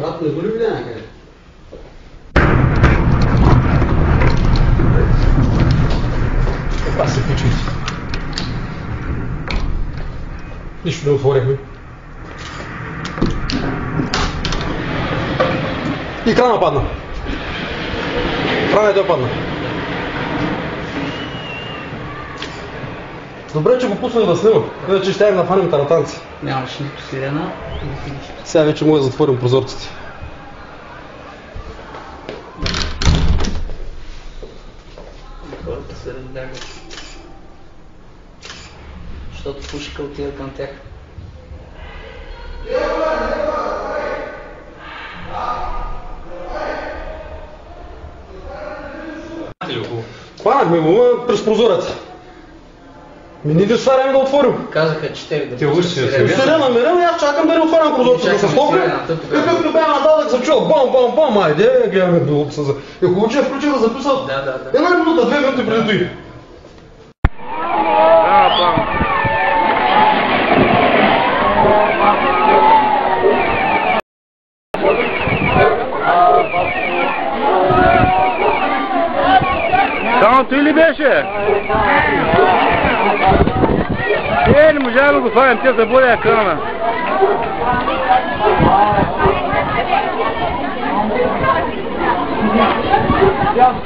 Брат, не го ли видя някъде? Това се пичи. Нищо не отворихме. И крана падна. Крана той падна. Добре, че го пуснах да снимам, иначе ще да нахванем таратанци. Нямаш нито сирена. Сега вече мога да затворим прозорците. Хората се разлягат. Защото пушка отида към тях. Хванахме го през прозореца. Не ли сваряме да отворим? Казаха, че те да Те пуснат уши сирена. Сирена намерям и аз чакам да не отворям прозореца да се стопля. И като бях нататък се чува бам, айде, гледаме до съза. И хубаво, че я включи да записал една минута, 2 минути преди той. Само той ли беше? Не можа да го хванем, те заболя екрана.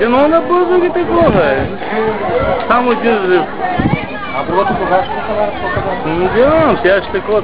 Много набързо ги такова е. Само един взрив. А другото кога ще покажа? Не знам, сега ще такова.